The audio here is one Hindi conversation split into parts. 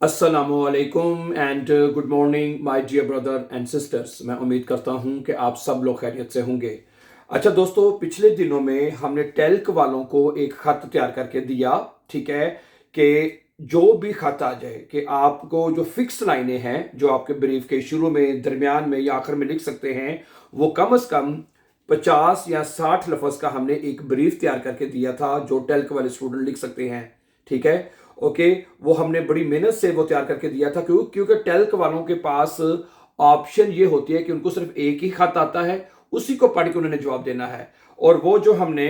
अस्सलामुअलैकुम and good morning my dear brother and sisters. मैं उम्मीद करता हूं कि आप सब लोग खैरियत से होंगे। अच्छा दोस्तों, पिछले दिनों में हमने टेल्क वालों को एक खत तैयार करके दिया, ठीक है, कि जो भी खत आ जाए कि आपको जो फिक्स लाइनें हैं जो आपके ब्रीफ के शुरू में, दरमियान में या आखिर में लिख सकते हैं, वो कम से कम 50 या 60 लफ्ज़ का हमने एक ब्रीफ तैयार करके दिया था जो टेल्क वाले स्टूडेंट लिख सकते हैं, ठीक है। ओके, वो हमने बड़ी मेहनत से वो तैयार करके दिया था क्योंकि टेल्क वालों के पास ऑप्शन ये होती है कि उनको सिर्फ एक ही खत आता है, उसी को पढ़ के उन्होंने जवाब देना है। और वो जो हमने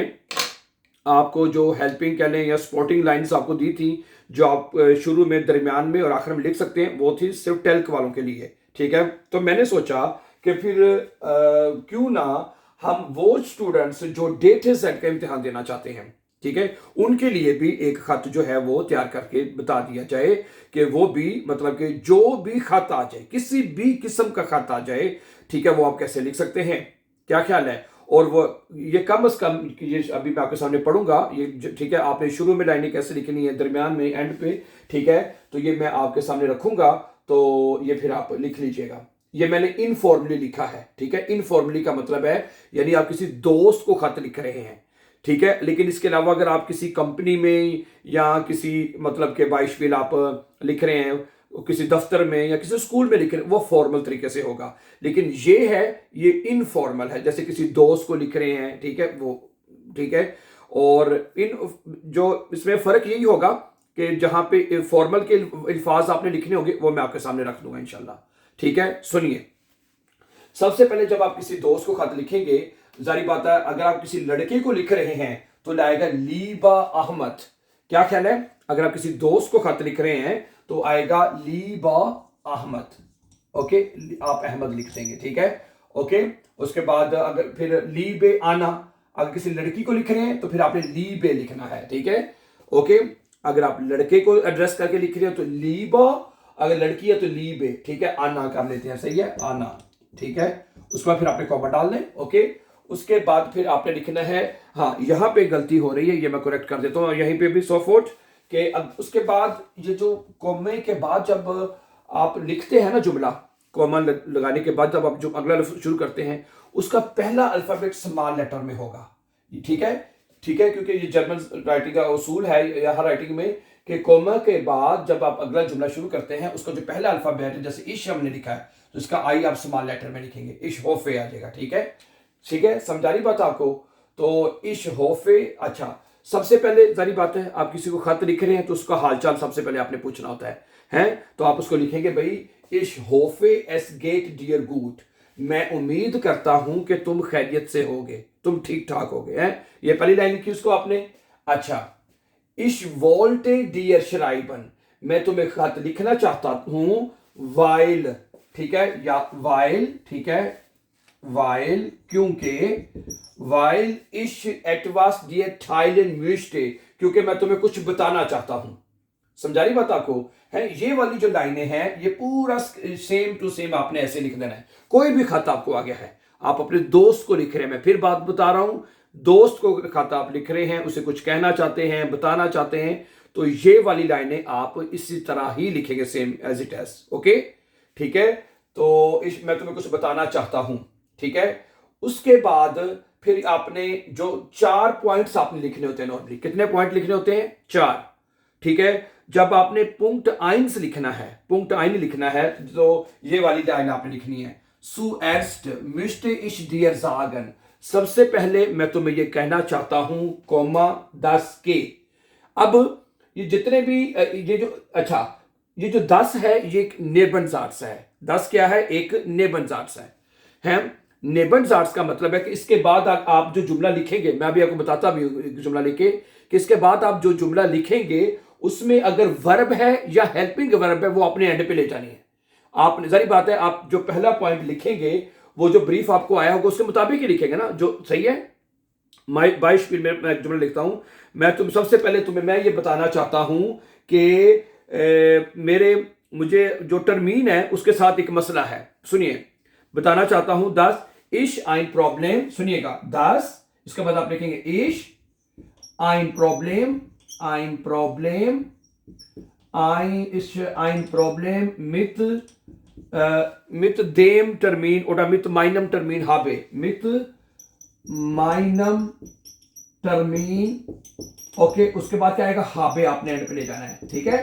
आपको जो हेल्पिंग कह लें या सपोर्टिंग लाइंस आपको दी थी, जो आप शुरू में, दरमियान में और आखिर में लिख सकते हैं, वो थी सिर्फ टेल्क वालों के लिए, ठीक है। तो मैंने सोचा कि फिर क्यों ना हम वो स्टूडेंट्स जो डेट सेट का इम्तिहान देना चाहते हैं, ठीक है, उनके लिए भी एक खत जो है वो तैयार करके बता दिया जाए कि वो भी, मतलब कि जो भी खत आ जाए, किसी भी किस्म का खत आ जाए, ठीक है, वो आप कैसे लिख सकते हैं, क्या ख्याल है। और वो ये कम से कम, ये अभी मैं आपके सामने पढ़ूंगा ये, ठीक है, आपने शुरू में लाइनें कैसे लिखनी है, दरमियान में, एंड पे, ठीक है, तो ये मैं आपके सामने रखूंगा, तो ये फिर आप लिख लीजिएगा। ये मैंने इनफॉर्मली लिखा है, ठीक है। इनफॉर्मली का मतलब है यानी आप किसी दोस्त को खत लिख रहे हैं, ठीक है। लेकिन इसके अलावा अगर आप किसी कंपनी में या किसी, मतलब के बाइशफिल आप लिख रहे हैं, किसी दफ्तर में या किसी स्कूल में लिख रहे हैं, वो फॉर्मल तरीके से होगा। लेकिन ये है, ये इनफॉर्मल है, जैसे किसी दोस्त को लिख रहे हैं, ठीक है, वो, ठीक है। और इन जो इसमें फर्क यही होगा कि जहां पे फॉर्मल के अल्फाज आपने लिखने होंगे वो मैं आपके सामने रख दूंगा इंशाल्लाह, ठीक है। सुनिए, सबसे पहले जब आप किसी दोस्त को खत लिखेंगे, जारी बात है, अगर आप किसी लड़के को लिख रहे हैं तो लाएगा लीबा अहमद। क्या ख्याल है, अगर आप किसी दोस्त को खत लिख रहे हैं तो आएगा लीबा अहमद। ओके, आप अहमद लिख देंगे, ठीक है। ओके, उसके बाद अगर फिर लीबे आना, अगर किसी लड़की को लिख रहे हैं तो फिर आपने लीबे लिखना है, ठीक है। ओके, अगर आप लड़के को एड्रेस करके लिख रहे हो तो लीबा, अगर लड़की है तो लीबे, ठीक है, आना कर लेते हैं, सही है, आना, ठीक है। उसके बाद फिर आपने कॉमा डाल दें, ओके। उसके बाद फिर आपने लिखना है, हाँ यहां पे गलती हो रही है, ये मैं करेक्ट कर देता हूं, यहीं पे भी सो फुट के। अब उसके बाद ये जो कॉमे के बाद जब आप लिखते हैं ना जुमला, कॉमा लगाने के बाद जब आप जो अगला लफ्ज शुरू करते हैं, उसका पहला अल्फाबेट स्मॉल लेटर में होगा, ठीक है, ठीक है। क्योंकि ये जर्मन राइटिंग का उसूल है या हर राइटिंग में कि कॉमा के बाद जब आप अगला जुमला शुरू करते हैं, उसका जो पहला अल्फाबेट है, जैसे इश हमने लिखा है तो इसका आई आप स्मॉल लेटर में लिखेंगे, इश होफे आ जाएगा, ठीक है, ठीक है, समझा रही बात आपको। तो इश होफे, अच्छा, सबसे पहले जारी बात है, आप किसी को खत लिख रहे हैं तो उसका हालचाल सबसे पहले आपने पूछना होता है, हैं, तो आप उसको लिखेंगे, भाई इश होफे एस गेट डियर गुड, मैं उम्मीद करता हूं कि तुम खैरियत से होगे, तुम ठीक ठाक होगे, हैं, ये पहली लाइन लिखी उसको आपने। अच्छा, इश वोल्टे डियर शराइबन, मैं तुम्हें खत लिखना चाहता हूं वाइल, ठीक है, या वाइल, ठीक है, वाइल, क्योंकि वाइल इश एटवास डियर थाईलैंड म्यूस्टे, क्योंकि मैं तुम्हें कुछ बताना चाहता हूं। समझा रही बात आपको, है, ये वाली जो लाइनें हैं ये पूरा सेम टू सेम आपने ऐसे लिख देना है। कोई भी खत आपको आ गया है, आप अपने दोस्त को लिख रहे हैं, मैं फिर बात बता रहा हूं, दोस्त को खत आप लिख रहे हैं, उसे कुछ कहना चाहते हैं, बताना चाहते हैं, तो ये वाली लाइनें आप इसी तरह ही लिखेंगे, same as it as, okay, ठीक है। तो मैं तुम्हें कुछ बताना चाहता हूं, ठीक है। उसके बाद फिर आपने जो 4 पॉइंट्स आपने लिखने होते हैं, नॉर्मली कितने पॉइंट लिखने होते हैं, 4, ठीक है। जब आपने पुंक्ट आइंस लिखना है, पुंक्ट आइन लिखना है, तो ये वाली लाइन आपने लिखनी है, सुएस्ट मिस्टे इश डियर जागन, सबसे पहले मैं तुम्हें ये कहना चाहता हूं, कोमा 10 के। अब ये जितने भी ये जो, अच्छा, ये जो 10 है ये एक नेबनजार्ट्स है, 10 क्या है, एक नेबनजार्ट्स है। नेबनजार्ट्स का मतलब है कि इसके बाद आप जो जुमला लिखेंगे, मैं अभी आपको बताता भी हूं जुमला लिखे, कि इसके बाद आप जो जुमला लिखेंगे उसमें अगर वर्ब है या हेल्पिंग वर्ब है वो अपने एंड पे ले जानी है। आपने, जारी बात है, आप जो पहला पॉइंट लिखेंगे वो जो ब्रीफ आपको आया होगा उसके मुताबिक ही लिखेंगे ना, जो सही है। बाईस फिर मैं जुमला लिखता हूं, सबसे पहले तुम्हें मैं ये बताना चाहता हूं कि मेरे, मुझे जो टर्मीन है उसके साथ एक मसला है, सुनिए, बताना चाहता हूं 10 इश आइन प्रॉब्लम, सुनिएगा 10, इसके बाद आप लिखेंगे इश आइन प्रॉब्लम, आइन problem, ein Problem mit dem Termin oder mit meinem Termin habe. Mit meinem Termin, okay उसके बाद क्या आएगा, habe आपने एंड पे ले जाना है, ठीक है।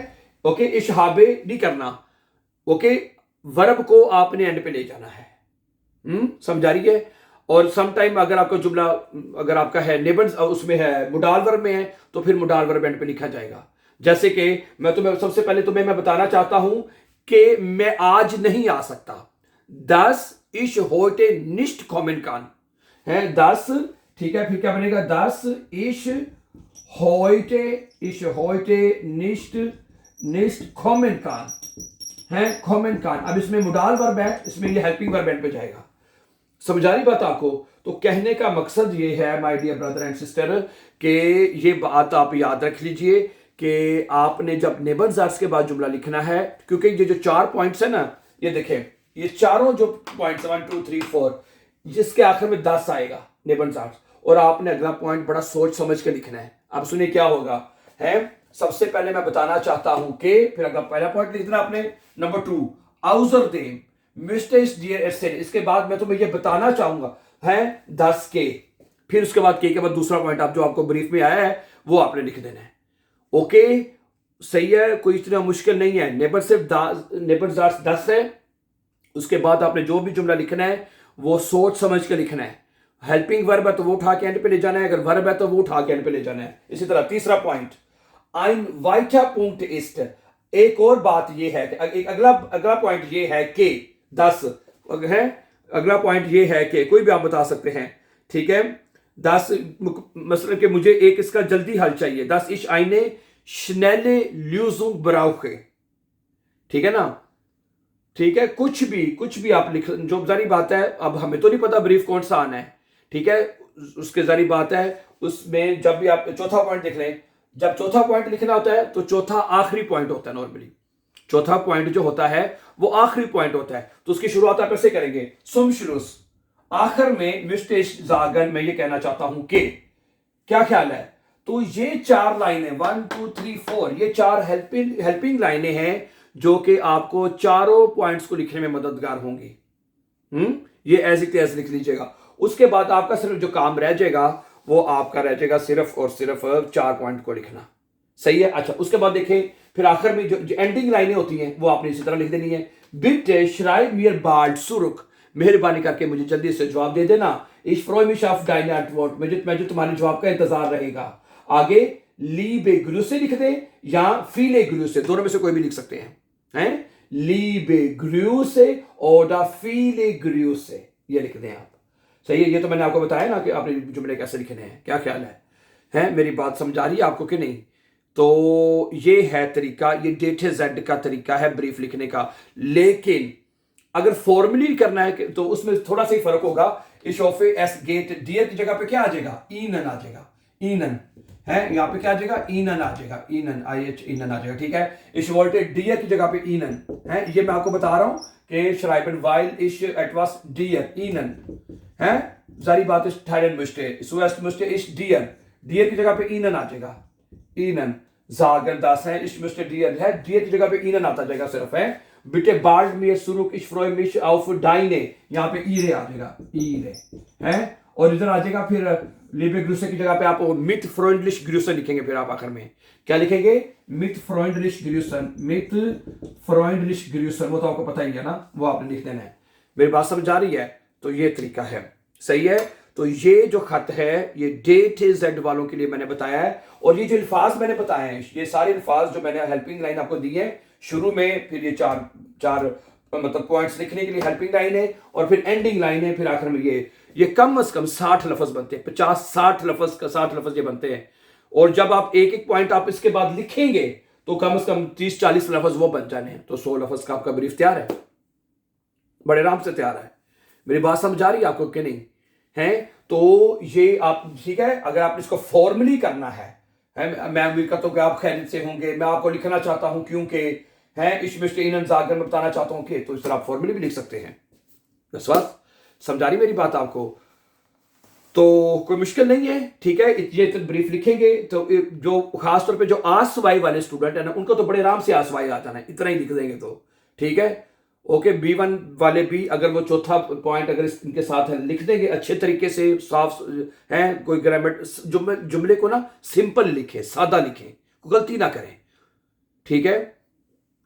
ओके इस habe नहीं करना, ओके वर्ब को आपने एंड पे ले जाना है। समझा रही है। और समटाइम अगर आपका जुमला अगर आपका है नेबर्स उसमें है मुडाल वर्ब में है तो फिर मुडाल वर्ब एंड पे लिखा जाएगा। जैसे कि मैं तुम्हें सबसे पहले मैं बताना चाहता हूं कि मैं आज नहीं आ सकता। दस इश होटे निष्ट कॉमेंट कान है 10, ठीक है। फिर क्या बनेगा, 10 इश होटे निष्ट कॉमेंट कान है, कॉमेंट कान। अब इसमें मुडाल वर्ब है, इसमें ये हेल्पिंग वर्ब एंड पे जाएगा। समझा रही बात आपको। तो कहने का मकसद ये है my dear brother and sister कि ये बात आप याद रख लीजिए कि आपने जब नेबरजार्स के बाद जुमला लिखना है, क्योंकि ये जो 4 पॉइंट्स है ना, ये देखें ये चारों जो पॉइंट्स 1 2 3 4 जिसके आखिर में 10 आएगा नेबरजार्स, और आपने अगला पॉइंट बड़ा सोच समझ के लिखना है। अब सुनिए क्या होगा है। सबसे पहले मैं बताना चाहता हूं कि फिर अगर पहला पॉइंट लिखना आपने नंबर 2 आउजर देम मिस्टेस डियर एसेन। इसके बाद मैं तुम्हें ये बताना चाहूंगा है 10 के, फिर उसके बाद के बाद दूसरा पॉइंट आप जो आपको ब्रीफ में आया है वो आपने लिख देना है। ओके सही है, कोई इतना मुश्किल नहीं है। नेबरजार्स 10 है, उसके बाद आपने जो भी जुमला लिखना है वो सोच समझ के लिखना है। हेल्पिंग वर्ब है तो वो उठा के एंड पे ले जाना है, अगर वर्ब है तो वो उठा के एंड पे ले जाना है। इसी तरह तीसरा point ein weiter Punkt ist, एक और बात ये है कि अगला पॉइंट ये है कि 10 है, अगला पॉइंट ये है कि कोई भी आप बता सकते हैं, ठीक है। 10 मसलन कि मुझे एक इसका जल्दी हल चाहिए। 10 ich eine schnelle Lösung brauche, ठीक है ना, ठीक है। कुछ भी आप लिख, जो जारी बात है, अब हमें तो नहीं पता ब्रीफ कौन सा आना है, ठीक है, उसके जारी बात है। उसमें जब भी आप चौथा पॉइंट लिख लें, जब चौथा पॉइंट लिखना होता है तो चौथा आखिरी पॉइंट होता है। नॉर्मली चौथा पॉइंट जो होता है वो आखिरी पॉइंट होता है, तो उसकी शुरुआत आप ऐसे करेंगे सुम शुरूस, आखिर में मिस्टेश जागन। मैं ये कहना चाहता हूं कि क्या ख्याल है, तो ये 4 लाइनें 1 2 3 4 ये 4 हेल्पिंग लाइनें हैं जो कि आपको चारों पॉइंट्स को लिखने में मददगार होंगी। ये एज इट इज लिख लीजिएगा। उसके बाद आपका सिर्फ जो काम रह जाएगा वो आपका रह जाएगा सिर्फ और सिर्फ 4 पॉइंट को लिखना, सही है। अच्छा उसके बाद देखें फिर आखिर में जो एंडिंग लाइनें होती हैं वो आपने इसी तरह लिख देनी है। बिटे श्राइब मियर बाल्ड सुरुक, मेहरबानी करके मुझे जल्दी से जवाब दे देना। इश फ्रोय मिश ऑफ डाइने एंटवर्ट, मैं जो तुम्हारे जवाब का इंतजार रहेगा। आगे लीबे ग्लूसे लिख दे या फीले ग्लूसे, दोनों में से कोई भी लिख सकते हैं। लीबे ग्लूसे और फीले ग्लूसे ये लिख दें आप, सही है। ये तो मैंने आपको बताया ना कि आपने जुमले कैसे लिखने हैं। क्या ख्याल है मेरी बात समझ आ रही है आपको कि नहीं। तो ये है तरीका, ये डेटे जेड का तरीका है ब्रीफ लिखने का। लेकिन अगर फॉर्मली करना है तो उसमें थोड़ा सा ही फर्क होगा। इशोफे एस गेट डियर की जगह पे क्या आ जाएगा, ईनन आ जाएगा। ईनन है, यहाँ पे क्या आ जाएगा, ईनन आ जाएगा। ईनन IH ईनन आ जाएगा, ठीक है। इश वोल्टे डियर की जगह पे ईनन है, ये मैं आपको बता रहा हूं कि श्राइबन वाइल इश एटवास डियर ईनन है। जारी बात इस थाईलैंड मुस्टे सुएस्ट मुस्टे इश डियर की जगह पे ईनन आ जाएगा। ईनन जागन दास है, इश मुस्टे डियर है, डियर की जगह पे ईनन आता जाएगा सिर्फ है। बिटे बाल्ड मियर सुरुक इश फ्रोय मिश ऑफ डाइने, यहाँ पे ईरे आ जाएगा, ईरे है। और इधर आ जाएगा फिर लिबे ग्रूसे की जगह पे आप मिथ फ्रोइंडलिश ग्रूसन लिखेंगे। फिर आप आखिर में क्या लिखेंगे, मिथ फ्रोइंडलिश ग्रूसन, मिथ फ्रोइंडलिश ग्रूसन, वो तो आपको पता ही है ना, वो आपने लिख देना है। मेरी बात समझ आ रही है। तो ये तरीका है, सही है। तो ये जो खत है ये डेट जेड वालों के लिए मैंने बताया है। और ये जो अल्फाज मैंने बताए हैं, ये सारे अल्फाज जो मैंने हेल्पिंग लाइन आपको दी है शुरू में, फिर ये चार मतलब पॉइंट्स लिखने के लिए हेल्पिंग लाइन है, और फिर एंडिंग लाइन है, फिर आखिर में ये कम से कम 60 लफ्ज बनते हैं। 50-60 लफ्ज ये बनते हैं। और जब आप एक एक पॉइंट आप इसके बाद लिखेंगे तो कम से कम 30-40 लफ्ज वो बन जाने हैं। तो 100 लफ्ज का आपका ब्रीफ तैयार है, बड़े आराम से तैयार है। मेरी बात समझ आ रही है आपको कि नहीं है। तो ये आप ठीक है, अगर आप इसको फॉर्मली करना है मैं उम्मीद करता हूं कि आप खैरियत से होंगे। मैं आपको लिखना चाहता हूं क्योंकि है इश्मिश्टीन जागर में बताना चाहता हूं कि तो इस तरह आप फॉर्मली भी लिख सकते हैं। विश्वास समझा रही मेरी बात आपको। तो कोई मुश्किल नहीं है, ठीक है। ये तो ब्रीफ लिखेंगे तो जो खास तौर पे जो आसवाई वाले स्टूडेंट है ना, उनको तो बड़े आराम से आसवाई आ जाना है, इतना ही लिख देंगे तो ठीक है। ओके, B1 वाले भी अगर वो चौथा पॉइंट अगर इनके साथ है लिख देंगे अच्छे तरीके से, साफ है, कोई ग्रामर जुमले को ना सिंपल लिखे, सादा लिखें, गलती ना करें, ठीक है।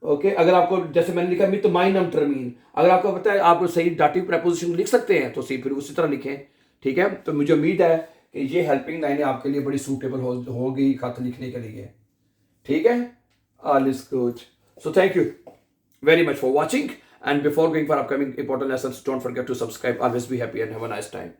ओके, अगर आपको जैसे मैंने लिखा मित माइनम टर्मीन, अगर आपको पता है आप सही डाटिव प्रेपोजिशन लिख सकते हैं तो सही फिर उसी तरह लिखें, ठीक है। तो मुझे उम्मीद है कि ये हेल्पिंग लाइनें आपके लिए बड़ी सूटेबल होगी खत लिखने के लिए, ठीक है। All is good. So thank you very much for watching, and before going for upcoming important lessons, don't forget to subscribe. Always be happy and have a nice time.